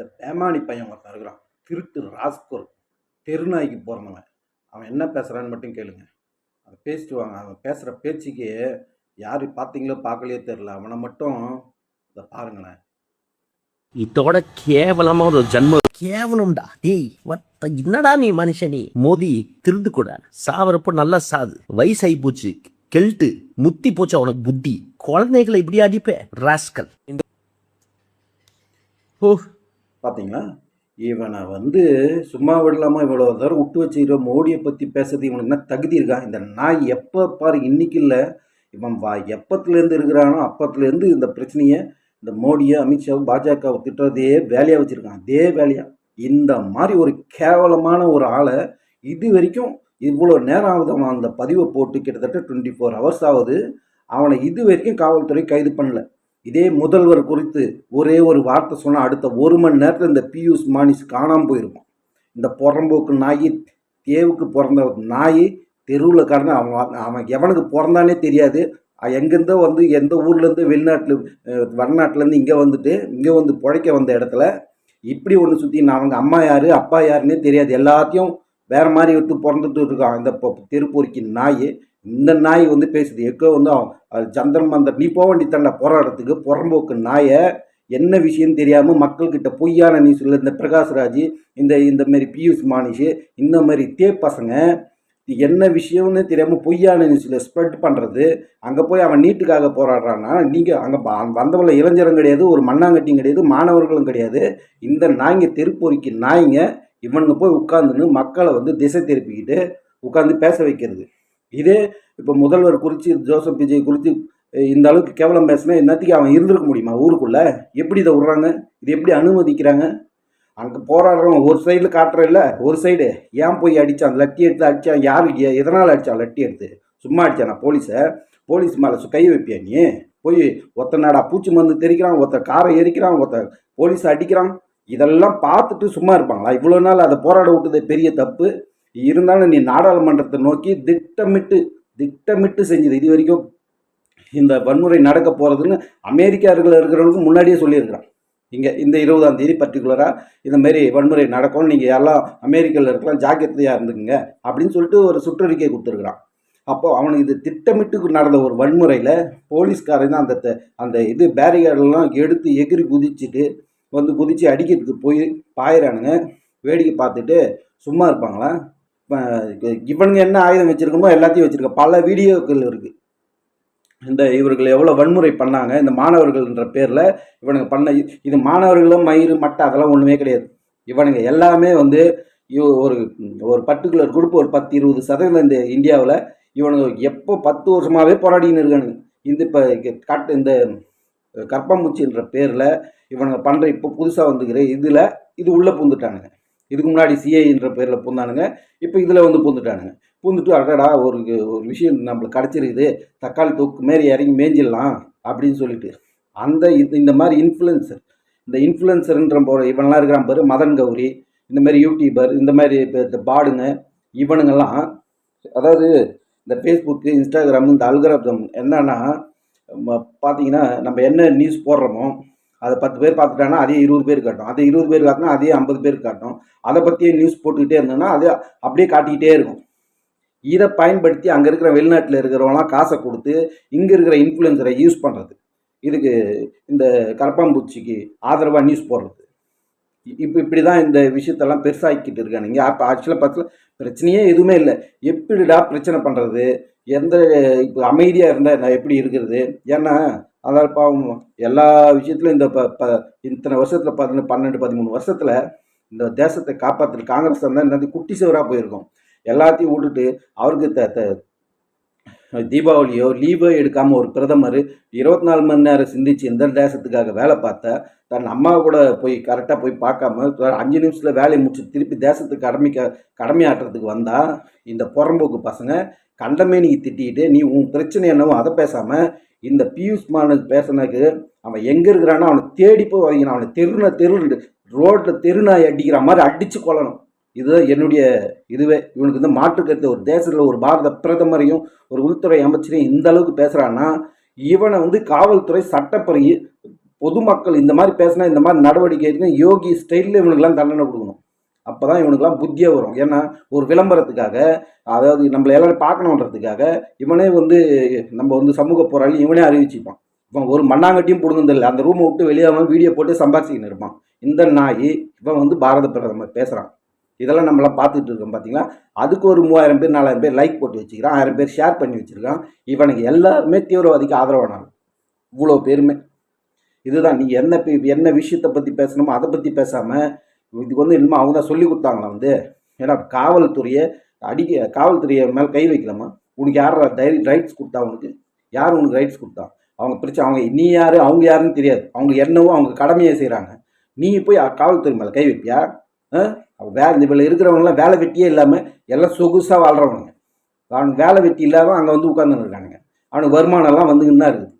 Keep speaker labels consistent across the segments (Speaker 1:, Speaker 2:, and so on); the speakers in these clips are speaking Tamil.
Speaker 1: இந்த பேமானி பையன் ஒருத்தன் இருக்கிறான். திருட்டு ராஸ்கோல். தெருநாய்க்கு பொறந்தவன். அவன் என்ன பேசுகிறான்னு மட்டும் கேளுங்க. அதை பேசிட்டு வாங்க. அவன் பேசுகிற பேச்சுக்கு யார் பார்த்தீங்களோ பார்க்கலையோ தெரில. அவனை மட்டும் இதை பாருங்களேன்.
Speaker 2: இதோட கேவலமா ஒரு ஜன்மம் கேவலம்டா. டேய் என்னடா நீ மனுஷனி? மோதி திருந்து கூட சாவரப்போ நல்லா சாது. வயசாகி போச்சு, கெல்ட்டு முத்தி போச்சு அவனுக்கு புத்தி. குழந்தைகளை இப்படி அடிப்பேன் ராஸ்கல்.
Speaker 1: ஓ பார்த்தீங்களா, இவனை சும்மா விடலாமா? இவ்வளோ தூரம் விட்டு வச்சுக்கிற மோடியை பற்றி பேசுறது இவனுக்கு என்ன தகுதி இருக்கா? இந்த நாய் எப்போ பாரு, இன்னைக்கு இல்லை, இவன் எப்பத்துலேருந்து இருக்கிறானோ அப்பத்துலேருந்து இந்த பிரச்சனையை, இந்த மோடியை, அமித்ஷாவும் பாஜகவை திட்டுறதே வேலையாக வச்சுருக்கான். அதே வேலையாக இந்த மாதிரி ஒரு கேவலமான ஒரு ஆளை இது வரைக்கும் இவ்வளோ நேரம் ஆகுது. அவன் அந்த பதிவை போட்டு கிட்டத்தட்ட 24 ஹவர்ஸ் ஆகுது. அவனை இது வரைக்கும் காவல்துறை கைது பண்ணல. இதே முதல்வர் குறித்து ஒரே ஒரு வார்த்தை சொன்னால் அடுத்த 1 மணி நேரத்தில் இந்த பியூஷ் மானிஷ் காணாமல் போயிருப்பான். இந்த புறம்போக்கு நாய், தேவுக்கு பிறந்த நாய், தெருவில் கடந்து அவன் எவனுக்கு பிறந்தானே தெரியாது. எங்கேருந்தோ எந்த ஊர்லேருந்து வடநாட்டிலேருந்து இங்கே வந்து பிழைக்க வந்த இடத்துல இப்படி ஒன்று சுற்றி அவங்க அம்மா யார் அப்பா யாருன்னே தெரியாது. எல்லாத்தையும் வேறு மாதிரி பிறந்துட்டு இருக்கான் இந்த தெருப்பொறிக்கு நாய். இந்த நாய் பேசுது எக்கோ சந்திரன் மந்தர், நீ போக வேண்டி தண்டை போராட்டத்துக்கு. புறம்போக்கு நாயை என்ன விஷயம் தெரியாமல் மக்கள்கிட்ட பொய்யான நியூஸில் இந்த பிரகாஷ்ராஜ், இந்த மாதிரி பியூஷ் மானிஷ், இந்த மாதிரி பசங்க என்ன விஷயம்னு தெரியாமல் பொய்யான நியூஸில் ஸ்ப்ரெட் பண்ணுறது. அங்கே போய் அவன் நீட்டுக்காக போராடுறான்னா, நீங்கள் அங்கே வந்தவங்கள இளைஞரும் கிடையாது, ஒரு மண்ணாங்கட்டியும் கிடையாது, மாணவர்களும் கிடையாது. இந்த நாய்ங்க தெருப்பொறிக்கு நாய்ங்க இவனுங்க போய் உட்காந்துன்னு மக்களை திசை திருப்பிக்கிட்டு உட்காந்து பேச வைக்கிறது. இதே இப்போ முதல்வர் குறித்து, ஜோசப் விஜய் குறித்து இந்த அளவுக்கு கேவலம் பேசினா என்னத்துக்கு அவன் இருந்திருக்க முடியுமா ஊருக்குள்ளே? எப்படி இதை விட்றாங்க? இது எப்படி அனுமதிக்கிறாங்க? அங்கே போராடுறவன் ஒரு சைடில் காட்டுற இல்லை, ஒரு சைடு ஏன் போய் அடித்தான்? லட்டி எடுத்து அடித்தான். யாருக்கு எதனால் அடித்தான்? லட்டி எடுத்து சும்மா அடித்தானா போலீஸ் மேலே கை வைப்பியா நீ? போய் ஒருத்த நாடா பூச்சி மருந்து தெரிக்கிறான், ஒருத்த காரை எரிக்கிறான், ஒருத்த போலீஸை அடிக்கிறான். இதெல்லாம் பார்த்துட்டு சும்மா இருப்பாங்களா? இவ்வளோ நாள் அதை போராட விட்டது பெரிய தப்பு. இருந்தாலும் நீ நாடாளுமன்றத்தை நோக்கி திட்டமிட்டு செஞ்சது. இது வரைக்கும் இந்த வன்முறை நடக்க போகிறதுன்னு அமெரிக்கார்கள் இருக்கிறவங்களுக்கு முன்னாடியே சொல்லியிருக்கிறான். இங்கே இந்த 20ஆம் தேதி பர்டிகுலராக இந்த மாதிரி வன்முறை நடக்கும்னு நீங்கள் எல்லாம் அமெரிக்காவில் இருக்கலாம், ஜாக்கிரதையாக இருந்துக்குங்க அப்படின்னு சொல்லிட்டு ஒரு சுற்றறிக்கை கொடுத்துருக்குறான். அப்போது அவனுக்கு இது திட்டமிட்டு நடந்த ஒரு வன்முறையில் போலீஸ்காரங்க அந்த பேரிகார்டெல்லாம் எடுத்து எகிரி குதிச்சுட்டு குதித்து அடிக்கிறதுக்கு போய் பாயிறானுங்க. வேடிக்கை பார்த்துட்டு சும்மா இருப்பாங்களா? இவனுங்க என்ன ஆயுதம் வச்சுருக்கோமோ எல்லாத்தையும் வச்சுருக்க பல வீடியோக்கள் இருக்குது. இவர்கள் எவ்வளோ வன்முறை பண்ணாங்க இந்த மாணவர்கள்ன்ற பேரில் இவனுங்க பண்ண. இது மாணவர்களும் மயிறு மட்டை அதெல்லாம் ஒன்றுமே கிடையாது. இவனுங்க எல்லாமே ஒரு பர்டிகுலர் குரூப், ஒரு 10-20% இந்த இந்தியாவில் இவனுங்க எப்போ 10 வருஷமாகவே போராடின்னு இருக்கானுங்க. இந்த கற்பம்பூச்சின்ற பேரில் இவனுங்க பண்ணுற இப்போ புதுசாக இதில் இது உள்ளே பூந்துட்டானுங்க. இதுக்கு முன்னாடி சிஐன்ற பேரில் பூந்தானுங்க, இப்போ இதில் பூந்துட்டானுங்க. பூந்துட்டு அடடா ஒரு விஷயம் நம்மளுக்கு கிடச்சிருக்குது, தக்காளி தொக்கு மாரி இறங்கி மேய்ஞ்சிடலாம் அப்படின்னு சொல்லிட்டு இந்த மாதிரி இந்த இன்ஃப்ளூயன்சர்ன்ற போகிற இவனெலாம் இருக்கிறான் பாரு, மதன் கௌரி, இந்த மாதிரி யூடியூபர், இந்த மாதிரி இந்த பாடுங்க இவனுங்கெல்லாம். அதாவது இந்த ஃபேஸ்புக்கு, இன்ஸ்டாகிராமு, இந்த அல்கோரிதம் என்னன்னா பார்த்தீங்கன்னா, நம்ம என்ன நியூஸ் போடுறோமோ அதை 10 பேர் பார்த்துட்டாங்கன்னா அதே 20 பேர் காட்டும், அதே 20 பேர் காட்டினா அதே 50 பேர் காட்டும். அதை பற்றியே நியூஸ் போட்டுக்கிட்டே இருந்தோன்னா அது அப்படியே காட்டிக்கிட்டே இருக்கும். இதை பயன்படுத்தி அங்கே இருக்கிற வெளிநாட்டில் இருக்கிறவங்களாம் காசை கொடுத்து இங்கே இருக்கிற இன்ஃப்ளூயன்சரை யூஸ் பண்ணுறது. இதுக்கு இந்த கரப்பாம்பூச்சிக்கு ஆதரவாக நியூஸ் போடுறது. இப்படி தான் இந்த விஷயத்தெல்லாம் பெருசாகிக்கிட்டு இருக்கானுங்க. அப்போ ஆக்சுவலாக பார்த்து பிரச்சனையே எதுவுமே இல்லை. எப்படிடா பிரச்சனை பண்ணுறது? இப்போ அமைதியாக இருந்தால் நான் எப்படி இருக்கிறது? ஏன்னா அதாவது பாவம் எல்லா விஷயத்துலையும் இந்த இத்தனை வருஷத்தில் 12-13 வருஷத்தில் இந்த தேசத்தை காப்பாற்றுற காங்கிரஸ் தான் என்னது குட்டி சிவராக போயிருக்கோம். எல்லாத்தையும் விட்டுட்டு அவருக்கு தீபாவளியோ லீவோ எடுக்காமல் ஒரு பிரதமர் 24 மணி நேரம் சிந்திச்சு இந்த தேசத்துக்காக வேலை பார்த்தா, தன் அம்மா கூட போய் கரெக்டாக போய் பார்க்காம 5 நிமிஷத்தில் வேலையை முடிச்சு திருப்பி தேசத்துக்கு கடமையாட்டுறதுக்கு வந்தால் இந்த புறம்போக்கு பசங்க கண்டமேனிக்கு திட்டிக்கிட்டு நீ உன் பிரச்சனை என்னவோ அதை பேசாமல் இந்த பியூஷ் மானிஷ் பேசினதுக்கு அவன் எங்கே இருக்கிறானோ அவனை தேடி போய் வைக்கணும். அவனை ரோட்டில் தெருநாய் அடிக்கிற மாதிரி அடித்து கொள்ளணும். இதுதான் என்னுடைய இவனுக்கு மாற்று கருத்து. ஒரு தேசத்தில் ஒரு பாரத பிரதமரையும் ஒரு உள்துறை அமைச்சரையும் இந்த அளவுக்கு பேசுகிறான்னா இவனை காவல்துறை சட்டப்படி பொதுமக்கள் இந்த மாதிரி பேசினா இந்த மாதிரி நடவடிக்கை எடுக்கணும். யோகி ஸ்டைலில் இவனுக்கெல்லாம் தண்டனை கொடுக்கணும். அப்போ தான் இவனுக்கெல்லாம் புத்தியே வரும். ஏன்னா ஒரு விளம்பரத்துக்காக, அதாவது நம்மளை எல்லாரும் பார்க்கணுன்றதுக்காக இவனே வந்து நம்ம வந்து சமூக போராளி இவனே அறிவிச்சுப்பான். இவன் ஒரு மண்ணாங்கட்டியும் பிடுங்குதில்லை. அந்த ரூமை விட்டு வெளியாகாமல் வீடியோ போட்டு சம்பாதிச்சுக்கின்னு இருப்பான். இந்த நாய் இவன் வந்து பாரத பிரதமர் பேசுகிறான். இதெல்லாம் நம்மளாம் பார்த்துட்டு இருக்கோம் பார்த்தீங்களா. அதுக்கு ஒரு 3000 பேர் 4000 பேர் லைக் போட்டு வச்சுக்கிறான், 1000 பேர் ஷேர் பண்ணி வச்சுருக்கான். இவனுக்கு எல்லாருமே தீவிரவாதிக்கு ஆதரவானாங்க, இவ்வளோ பேருமே. இதுதான் நீ என்ன விஷயத்தை பற்றி பேசணுமோ அதை பற்றி பேசாமல் இதுக்கு வந்து என்னமோ அவங்க தான் சொல்லி கொடுத்தாங்களா வந்து. ஏன்னா காவல்துறையை மேலே கை வைக்கலாமா? உனக்கு யார் ரைட்ஸ் கொடுத்தா? யார் உனக்கு ரைட்ஸ் கொடுத்தா? அவங்க பிரச்சனை, அவங்க நீ யார் அவங்க யாருன்னு தெரியாது. அவங்க என்னவோ அவங்க கடமையை செய்கிறாங்க. நீ போய் காவல்துறை மேலே கை வைப்பியா? இந்த இதில் இருக்கிறவங்களாம் வேலை வெட்டியே இல்லாமல் எல்லாம் சொகுசாக வாழ்கிறவனுங்க. அவனுக்கு வேலை வெட்டி இல்லாமல் அங்கே வந்து உட்காந்துன்னு இருக்கானுங்க. அவனுக்கு வருமானம்லாம் வந்துன்னு தான் இருக்குது.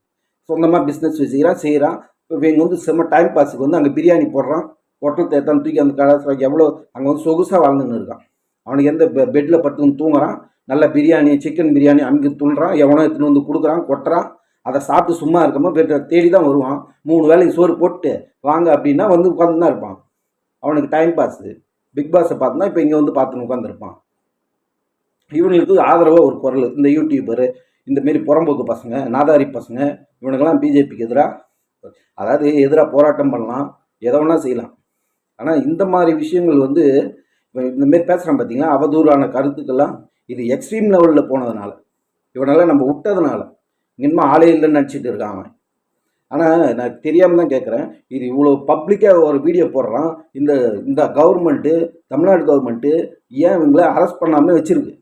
Speaker 1: சொந்தமாக பிஸ்னஸ் செய்கிறான். இப்போ இவங்க வந்து செம்ம டைம் பாஸுக்கு வந்து அங்கே பிரியாணி போடுறான், ஹோட்டல் தேத்தான் தூக்கி அந்த கடை எவ்வளோ அங்கே வந்து சொகுசாக வாழ்ந்துன்னு இருக்கான். அவனுக்கு எந்த பெட்டில் படுத்துன்னு தூங்குறான், நல்ல பிரியாணி சிக்கன் பிரியாணி அங்கே துள்ளுறான், எவனோ எடுத்துன்னு வந்து கொடுக்குறான், கொட்டுறான். அதை சாப்பிட்டு சும்மா இருக்காமல் தேடி தான் வருவான். 3 வேளைக்கு சோறு போட்டு வாங்க அப்படின்னா வந்து உட்காந்து தான் இருப்பான். அவனுக்கு டைம் பாஸு. பிக் பாஸை பார்த்துனா இப்போ இங்கே வந்து பார்த்துன்னு உட்காந்துருப்பான். இவனுக்கு ஆதரவாக ஒரு குரல் இந்த யூடியூபரு, இந்தமாரி புறம்போக்கு பசங்க, நாதாரி பசங்க, இவனுக்கெல்லாம் பிஜேபிக்கு எதிராக, அதாவது எதிராக போராட்டம் பண்ணலாம், எதை வேணா செய்யலாம். ஆனால் இந்த மாதிரி விஷயங்கள் வந்து இந்தமாரி பேசுகிறான் பார்த்தீங்களா, அவதூறான கருத்துக்கெல்லாம் இது எக்ஸ்ட்ரீம் லெவலில் போனதுனால, இவனெல்லாம் நம்ம விட்டதுனால இன்னும் ஆளே இல்லைன்னு நினச்சிட்டு இருக்கான் அவன். ஆனால் நான் தெரியாமல் தான் கேட்குறேன், இது இவ்வளோ பப்ளிக்காக ஒரு வீடியோ போடுறான். இந்த கவர்மெண்ட்டு, தமிழ்நாடு கவர்மெண்ட்டு ஏன் இவங்களை அரெஸ்ட் பண்ணாமல் வச்சுருக்கு?